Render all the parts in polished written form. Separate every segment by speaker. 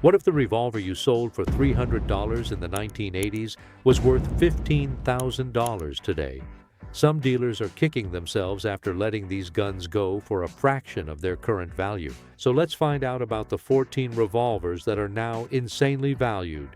Speaker 1: What if the revolver you sold for $300 in the 1980s was worth $15,000 today? Some dealers are kicking themselves after letting these guns go for a fraction of their current value. So let's find out about the 14 revolvers that are now insanely valued.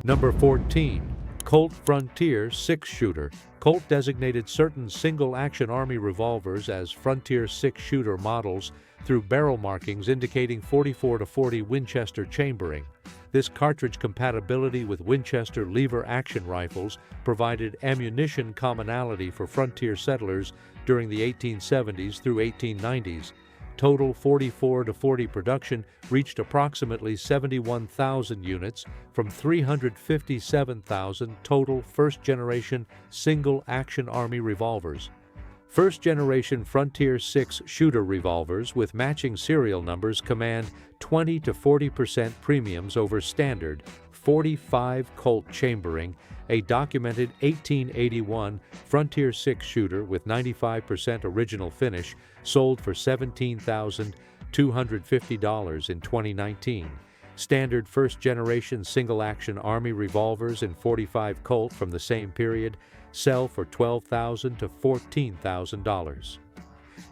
Speaker 1: Number 14. Colt Frontier 6-Shooter. Colt designated certain single-action Army revolvers as Frontier 6-Shooter models through barrel markings indicating 44-40 Winchester chambering. This cartridge compatibility with Winchester lever-action rifles provided ammunition commonality for frontier settlers during the 1870s through 1890s. Total 44-40 production reached approximately 71,000 units from 357,000 total first-generation single-action Army revolvers. First-generation Frontier 6-Shooter revolvers with matching serial numbers command 20 to 40% premiums over standard .45 Colt chambering, a documented 1881 Frontier 6-Shooter with 95% original finish sold for $17,250 in 2019. Standard first-generation single-action Army revolvers in .45 Colt from the same period sell for $12,000 to $14,000.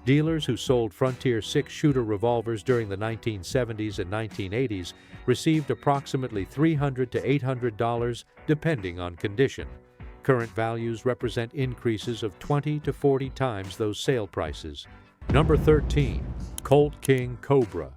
Speaker 1: Dealers who sold Frontier 6-Shooter revolvers during the 1970s and 1980s received approximately $300 to $800 depending on condition. Current values represent increases of 20 to 40 times those sale prices. Number 13. Colt King Cobra.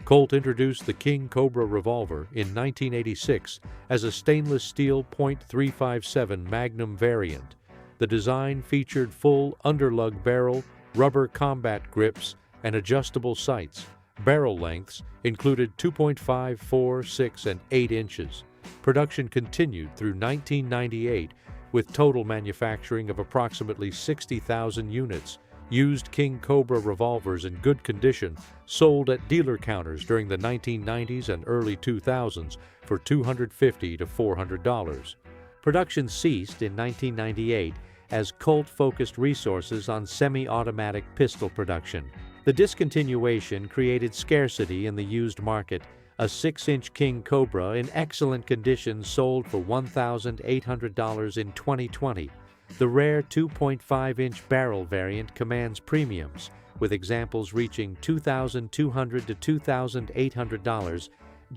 Speaker 1: Colt introduced the King Cobra revolver in 1986 as a stainless steel .357 Magnum variant. The design featured full underlug barrel, rubber combat grips, and adjustable sights. Barrel lengths included 2.5, 4, 6, and 8 inches. Production continued through 1998 with total manufacturing of approximately 60,000 units. Used King Cobra revolvers in good condition sold at dealer counters during the 1990s and early 2000s for $250 to $400. Production ceased in 1998 as Colt focused resources on semi-automatic pistol production. The discontinuation created scarcity in the used market. A 6-inch King Cobra in excellent condition sold for $1,800 in 2020. The rare 2.5-inch barrel variant commands premiums, with examples reaching $2,200 to $2,800.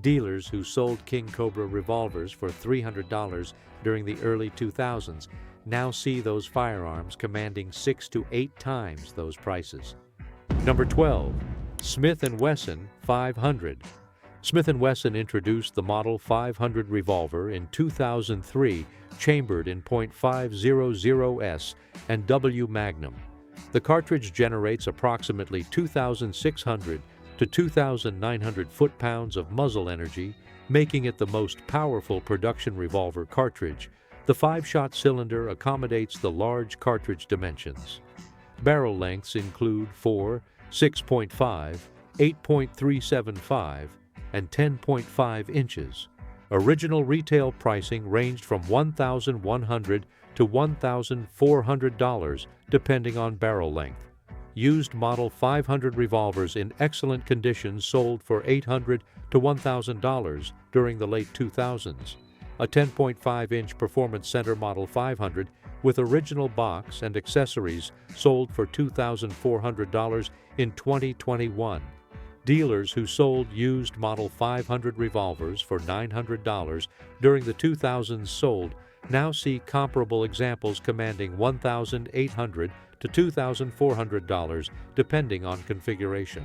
Speaker 1: Dealers who sold King Cobra revolvers for $300 during the early 2000s now see those firearms commanding 6 to 8 times those prices. Number 12. Smith & Wesson 500. Smith & Wesson introduced the Model 500 revolver in 2003, chambered in .500S and W Magnum. The cartridge generates approximately 2,600 to 2,900 foot-pounds of muzzle energy, making it the most powerful production revolver cartridge. The 5-shot cylinder accommodates the large cartridge dimensions. Barrel lengths include 4, 6.5, 8.375, and 10.5 inches. Original retail pricing ranged from $1,100 to $1,400 depending on barrel length. Used Model 500 revolvers in excellent condition sold for $800 to $1,000 during the late 2000s. A 10.5-inch Performance Center Model 500 with original box and accessories sold for $2,400 in 2021. Dealers who sold used Model 500 revolvers for $900 during the 2000s sold now see comparable examples commanding $1,800 to $2,400 depending on configuration.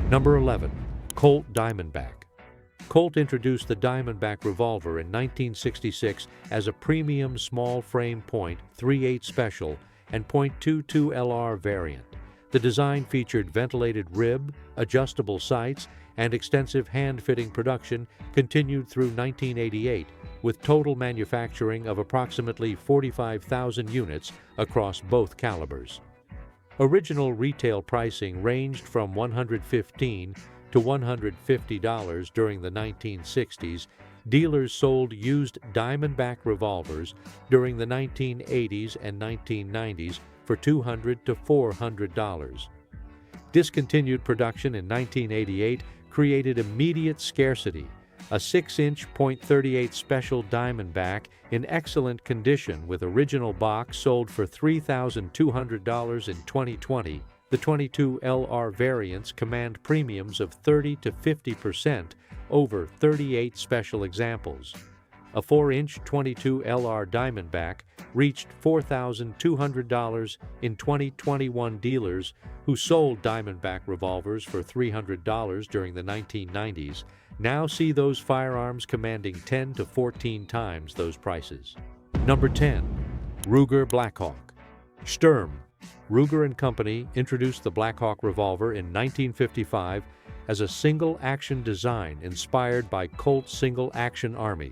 Speaker 1: Number 11. Colt Diamondback. Colt introduced the Diamondback revolver in 1966 as a premium small frame .38 special and .22 LR variant. The design featured ventilated rib, adjustable sights, and extensive hand-fitting production continued through 1988, with total manufacturing of approximately 45,000 units across both calibers. Original retail pricing ranged from $115 to $150 during the 1960s. Dealers sold used Diamondback revolvers during the 1980s and 1990s for $200 to $400. Discontinued production in 1988 created immediate scarcity. A 6-inch .38 Special Diamondback in excellent condition with original box sold for $3,200 in 2020. The 22 LR variants command premiums of 30 to 50% over 38 special examples. A 4-inch 22 LR Diamondback reached $4,200 in 2021. Dealers who sold Diamondback revolvers for $300 during the 1990s now see those firearms commanding 10 to 14 times those prices. Number 10. Ruger Blackhawk. Sturm, Ruger & Company introduced the Blackhawk revolver in 1955 as a single-action design inspired by Colt's single-action Army.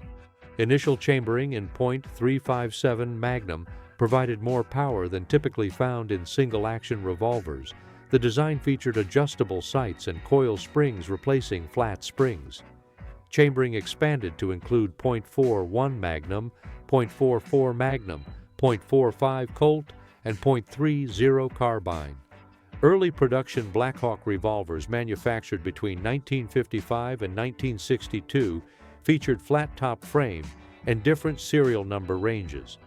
Speaker 1: Initial chambering in .357 Magnum provided more power than typically found in single-action revolvers. The design featured adjustable sights and coil springs replacing flat springs. Chambering expanded to include .41 Magnum, .44 Magnum, .45 Colt, and .30 carbine. Early production Blackhawk revolvers manufactured between 1955 and 1962 featured flat-top frame and different serial number ranges.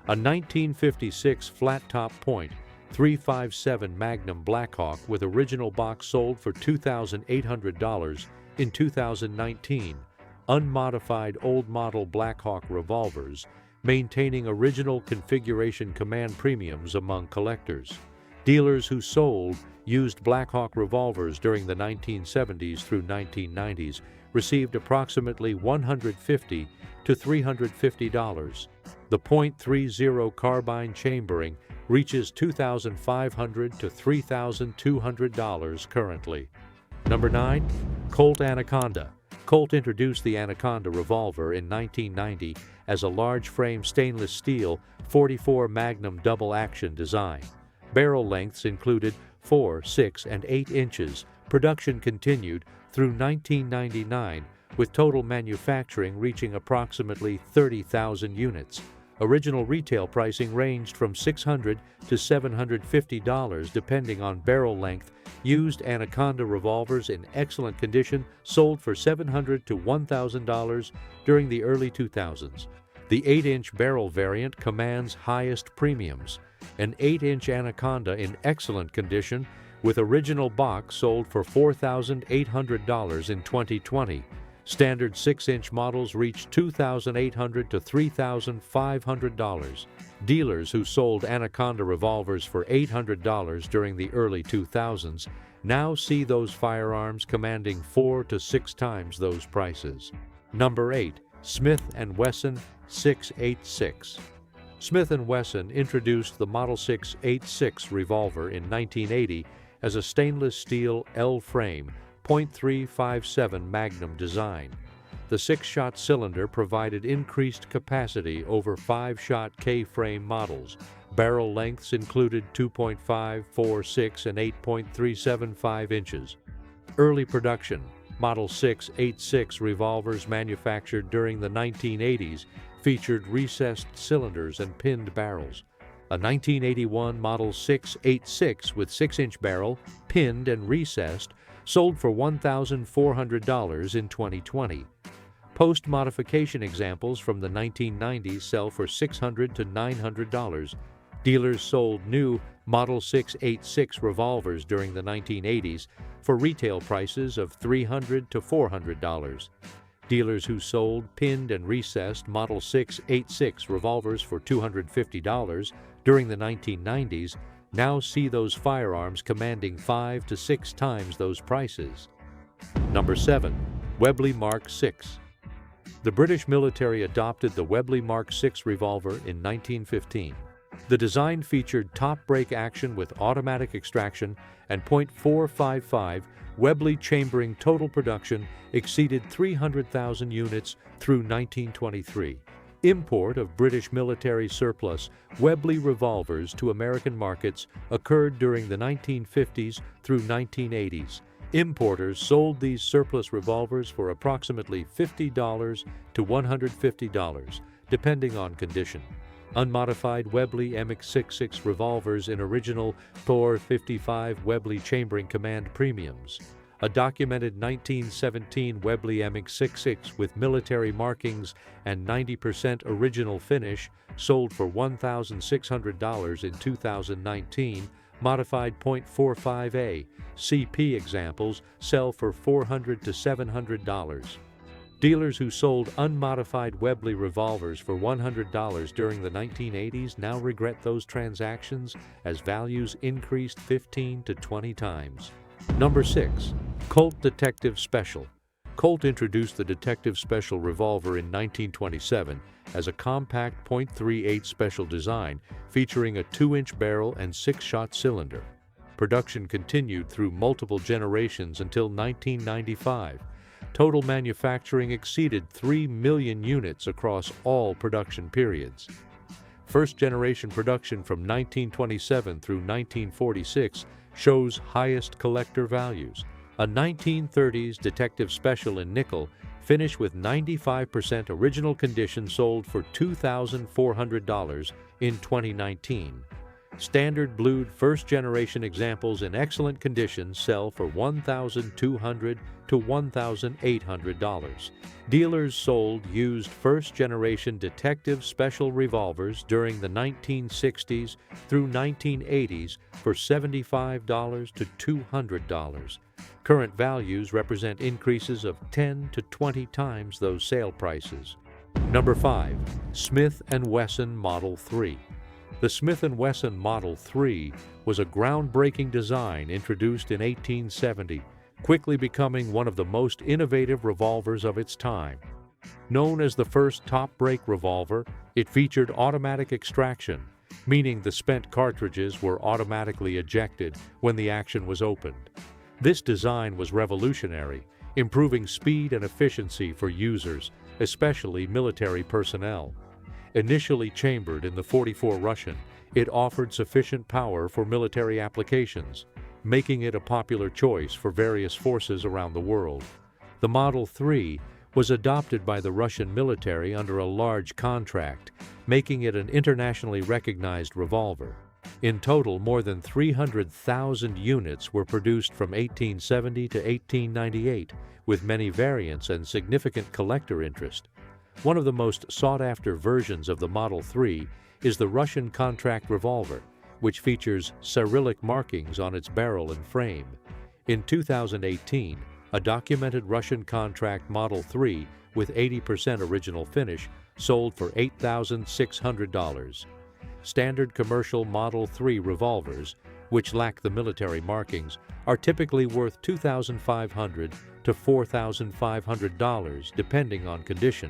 Speaker 1: A 1956 flat-top .357 Magnum Blackhawk with original box sold for $2,800 in 2019. Unmodified old-model Blackhawk revolvers, maintaining original configuration command premiums among collectors. Dealers who sold used Blackhawk revolvers during the 1970s through 1990s received approximately $150 to $350. The .30 carbine chambering reaches $2,500 to $3,200 currently. Number 9. Colt Anaconda. Colt introduced the Anaconda revolver in 1990 as a large-frame stainless steel .44 Magnum double-action design. Barrel lengths included 4, 6, and 8 inches. Production continued through 1999, with total manufacturing reaching approximately 30,000 units. Original retail pricing ranged from $600 to $750 depending on barrel length. Used Anaconda revolvers in excellent condition sold for $700 to $1,000 during the early 2000s. The 8-inch barrel variant commands highest premiums. An 8-inch Anaconda in excellent condition with original box sold for $4,800 in 2020. Standard 6-inch models reached $2,800 to $3,500. Dealers who sold Anaconda revolvers for $800 during the early 2000s now see those firearms commanding 4 to 6 times those prices. Number 8. Smith & Wesson 686. Smith & Wesson introduced the Model 686 revolver in 1980 as a stainless steel L-frame .357 Magnum design. The 6-shot cylinder provided increased capacity over 5-shot K-frame models. Barrel lengths included 2.5, 4, 6, and 8.375 inches. Early production Model 686 revolvers manufactured during the 1980s featured recessed cylinders and pinned barrels. A 1981 Model 686 with 6-inch barrel, pinned and recessed, sold for $1,400 in 2020. Post-modification examples from the 1990s sell for $600 to $900. Dealers sold new Model 686 revolvers during the 1980s for retail prices of $300 to $400. Dealers who sold pinned and recessed Model 686 revolvers for $250 during the 1990s now see those firearms commanding 5 to 6 times those prices. Number 7. Webley Mark VI. The British military adopted the Webley Mark VI revolver in 1915. The design featured top break action with automatic extraction and .455 Webley chambering. Total production exceeded 300,000 units through 1923. Import of British military surplus Webley revolvers to American markets occurred during the 1950s through 1980s. Importers sold these surplus revolvers for approximately $50 to $150, depending on condition. unmodified Webley MX66 revolvers in original Thor 55 Webley chambering command premiums, a documented 1917 Webley MX66 with military markings and 90% original finish sold for $1,600 in 2019, modified .45A CP examples sell for $400 to $700. Dealers who sold unmodified Webley revolvers for $100 during the 1980s now regret those transactions as values increased 15 to 20 times. Number 6. Colt Detective Special. Colt introduced the Detective Special revolver in 1927 as a compact .38 special design featuring a 2-inch barrel and 6-shot cylinder. Production continued through multiple generations until 1995. Total manufacturing exceeded 3 million units across all production periods. First-generation production from 1927 through 1946 shows highest collector values. A 1930s Detective Special in nickel, finished with 95% original condition, sold for $2,400 in 2019. Standard blued first-generation examples in excellent condition sell for $1,200 to $1,800. Dealers sold used first-generation Detective Special revolvers during the 1960s through 1980s for $75 to $200. Current values represent increases of 10 to 20 times those sale prices. Number 5. Smith & Wesson Model 3. The Smith & Wesson Model 3 was a groundbreaking design introduced in 1870, quickly becoming one of the most innovative revolvers of its time. Known as the first top-break revolver, it featured automatic extraction, meaning the spent cartridges were automatically ejected when the action was opened. This design was revolutionary, improving speed and efficiency for users, especially military personnel. Initially chambered in the .44 Russian, it offered sufficient power for military applications, making it a popular choice for various forces around the world. The Model 3 was adopted by the Russian military under a large contract, making it an internationally recognized revolver. In total, more than 300,000 units were produced from 1870 to 1898, with many variants and significant collector interest. One of the most sought-after versions of the Model 3 is the Russian contract revolver, which features Cyrillic markings on its barrel and frame. In 2018, a documented Russian contract Model 3 with 80% original finish sold for $8,600. Standard commercial Model 3 revolvers, which lack the military markings, are typically worth $2,500 to $4,500 depending on condition.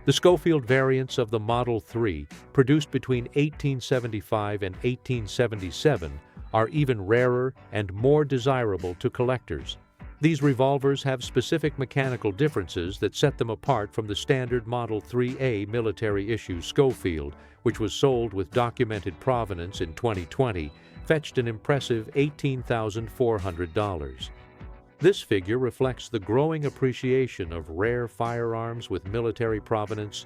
Speaker 1: The Schofield variants of the Model 3, produced between 1875 and 1877, are even rarer and more desirable to collectors. These revolvers have specific mechanical differences that set them apart from the standard Model 3A military-issue Schofield, which was sold with documented provenance in 2020, fetched an impressive $18,400. This figure reflects the growing appreciation of rare firearms with military provenance.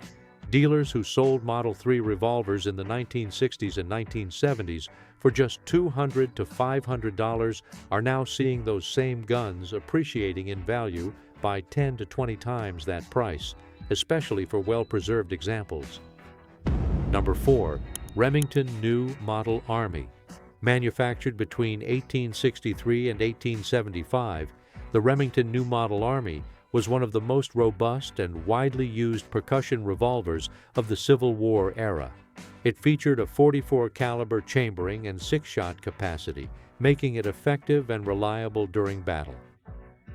Speaker 1: Dealers who sold Model 3 revolvers in the 1960s and 1970s for just $200 to $500 are now seeing those same guns appreciating in value by 10 to 20 times that price, especially for well-preserved examples. Number 4. Remington New Model Army. Manufactured between 1863 and 1875, the Remington New Model Army was one of the most robust and widely used percussion revolvers of the Civil War era. It featured a .44 caliber chambering and 6-shot capacity, making it effective and reliable during battle.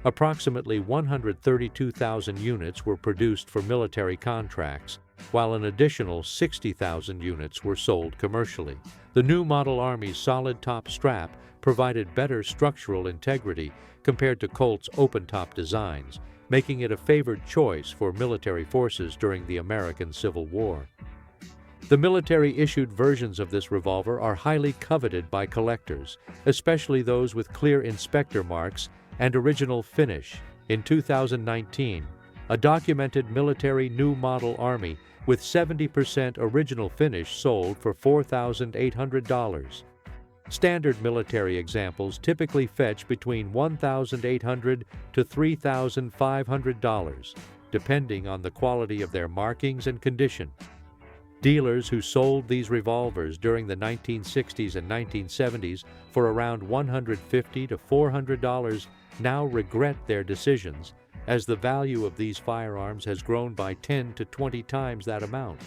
Speaker 1: Approximately 132,000 units were produced for military contracts, while an additional 60,000 units were sold commercially. The New Model Army's solid top strap provided better structural integrity compared to Colt's open-top designs, making it a favored choice for military forces during the American Civil War. The military-issued versions of this revolver are highly coveted by collectors, especially those with clear inspector marks and original finish. In 2019, a documented military New Model Army with 70% original finish sold for $4,800. Standard military examples typically fetch between $1,800 to $3,500, depending on the quality of their markings and condition. Dealers who sold these revolvers during the 1960s and 1970s for around $150 to $400 now regret their decisions, as the value of these firearms has grown by 10 to 20 times that amount.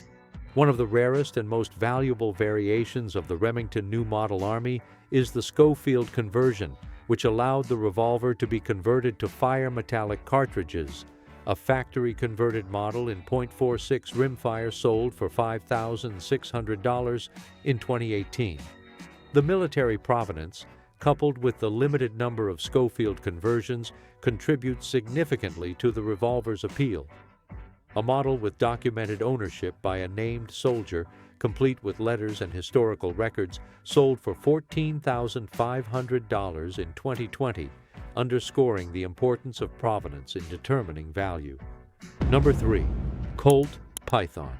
Speaker 1: One of the rarest and most valuable variations of the Remington New Model Army is the Schofield conversion, which allowed the revolver to be converted to fire metallic cartridges. A factory-converted model in .46 rimfire sold for $5,600 in 2018. The military provenance, coupled with the limited number of Schofield conversions, contributes significantly to the revolver's appeal. A model with documented ownership by a named soldier, complete with letters and historical records, sold for $14,500 in 2020, underscoring the importance of provenance in determining value. Number 3. Colt Python.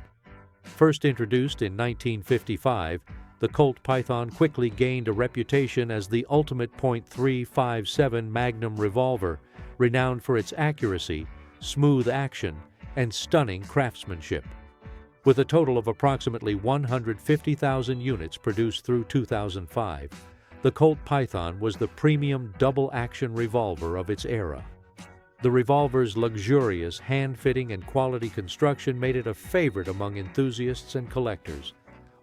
Speaker 1: First introduced in 1955, the Colt Python quickly gained a reputation as the ultimate .357 Magnum revolver, renowned for its accuracy, smooth action, and stunning craftsmanship. With a total of approximately 150,000 units produced through 2005, the Colt Python was the premium double-action revolver of its era. The revolver's luxurious hand-fitting and quality construction made it a favorite among enthusiasts and collectors.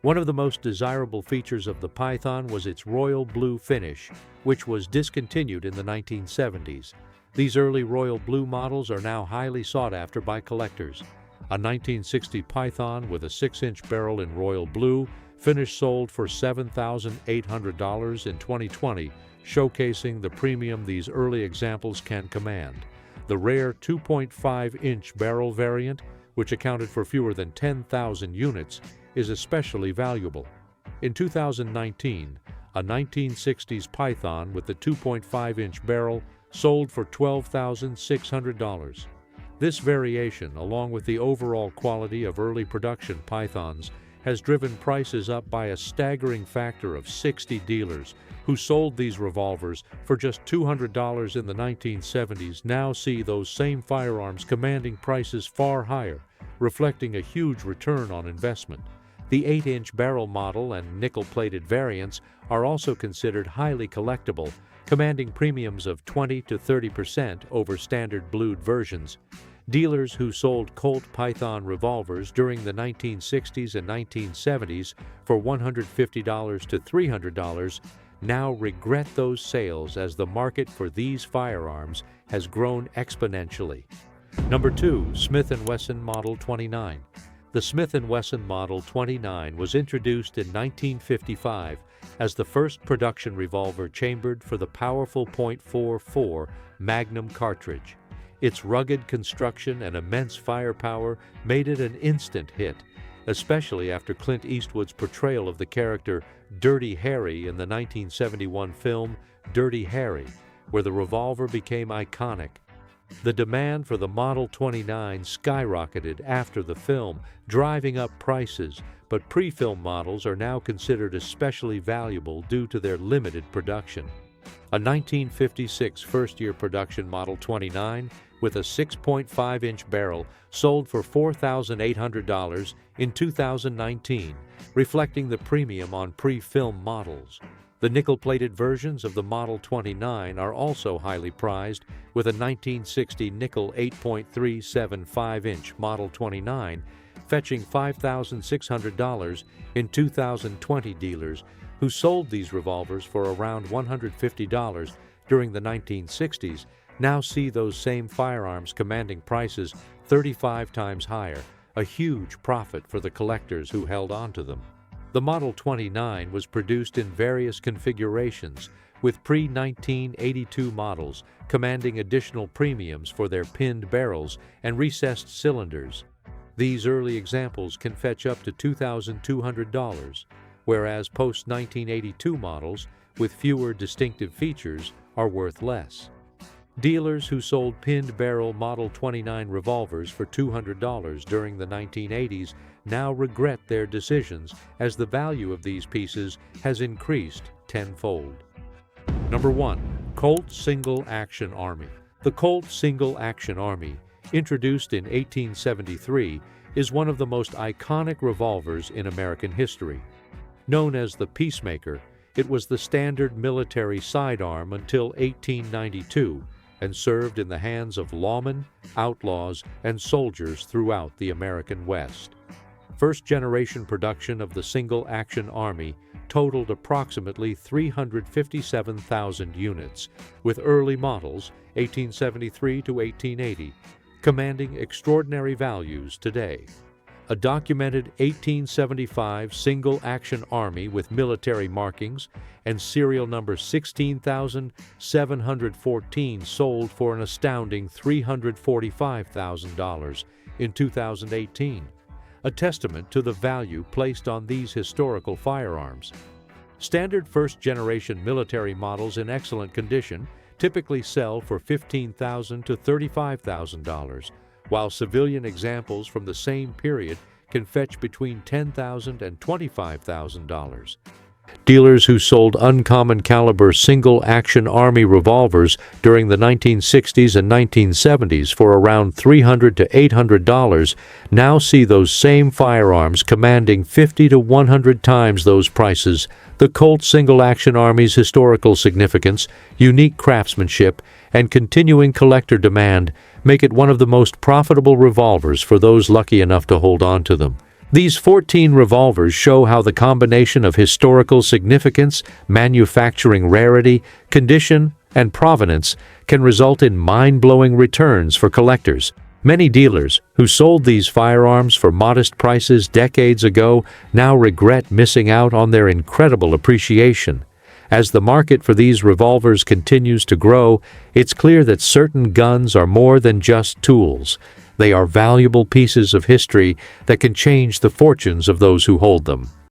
Speaker 1: One of the most desirable features of the Python was its royal blue finish, which was discontinued in the 1970s. These early royal blue models are now highly sought after by collectors. A 1960 Python with a 6-inch barrel in royal blue finish sold for $7,800 in 2020, showcasing the premium these early examples can command. The rare 2.5-inch barrel variant, which accounted for fewer than 10,000 units, is especially valuable. In 2019, a 1960s Python with the 2.5-inch barrel sold for $12,600. This variation, along with the overall quality of early production Pythons, has driven prices up by a staggering factor of 60 dealers who sold these revolvers for just $200 in the 1970s now see those same firearms commanding prices far higher, reflecting a huge return on investment. The 8-inch barrel model and nickel-plated variants are also considered highly collectible, commanding premiums of 20 to 30% over standard blued versions. Dealers who sold Colt Python revolvers during the 1960s and 1970s for $150 to $300 now regret those sales as the market for these firearms has grown exponentially. Number 2. Smith & Wesson Model 29. The Smith & Wesson Model 29 was introduced in 1955 as the first production revolver chambered for the powerful .44 Magnum cartridge. Its rugged construction and immense firepower made it an instant hit, especially after Clint Eastwood's portrayal of the character Dirty Harry in the 1971 film Dirty Harry, where the revolver became iconic. The demand for the Model 29 skyrocketed after the film, driving up prices, but pre-film models are now considered especially valuable due to their limited production. A 1956 first-year production Model 29 with a 6.5-inch barrel sold for $4,800 in 2019, reflecting the premium on pre-film models. The nickel-plated versions of the Model 29 are also highly prized, with a 1960 nickel 8.375-inch Model 29 fetching $5,600 in 2020. Dealers who sold these revolvers for around $150 during the 1960s now see those same firearms commanding prices 35 times higher, a huge profit for the collectors who held on to them. The Model 29 was produced in various configurations, with pre-1982 models commanding additional premiums for their pinned barrels and recessed cylinders. These early examples can fetch up to $2,200, whereas post-1982 models with fewer distinctive features are worth less. Dealers who sold pinned barrel Model 29 revolvers for $200 during the 1980s now regret their decisions, as the value of these pieces has increased tenfold. Number 1. Colt Single Action Army. The Colt Single Action Army, introduced in 1873, is one of the most iconic revolvers in American history. Known as the Peacemaker, it was the standard military sidearm until 1892 and served in the hands of lawmen, outlaws, and soldiers throughout the American West. First-generation production of the Single Action Army totaled approximately 357,000 units, with early models, 1873 to 1880, commanding extraordinary values today. A documented 1875 Single Action Army with military markings and serial number 16,714 sold for an astounding $345,000 in 2018, a testament to the value placed on these historical firearms. Standard first-generation military models in excellent condition typically sell for $15,000 to $35,000, while civilian examples from the same period can fetch between $10,000 and $25,000. Dealers who sold uncommon caliber single-action Army revolvers during the 1960s and 1970s for around $300 to $800 now see those same firearms commanding 50 to 100 times those prices. The Colt Single-Action Army's historical significance, unique craftsmanship, and continuing collector demand make it one of the most profitable revolvers for those lucky enough to hold on to them. These 14 revolvers show how the combination of historical significance, manufacturing rarity, condition, and provenance can result in mind-blowing returns for collectors. Many dealers who sold these firearms for modest prices decades ago now regret missing out on their incredible appreciation. As the market for these revolvers continues to grow, it's clear that certain guns are more than just tools. They are valuable pieces of history that can change the fortunes of those who hold them.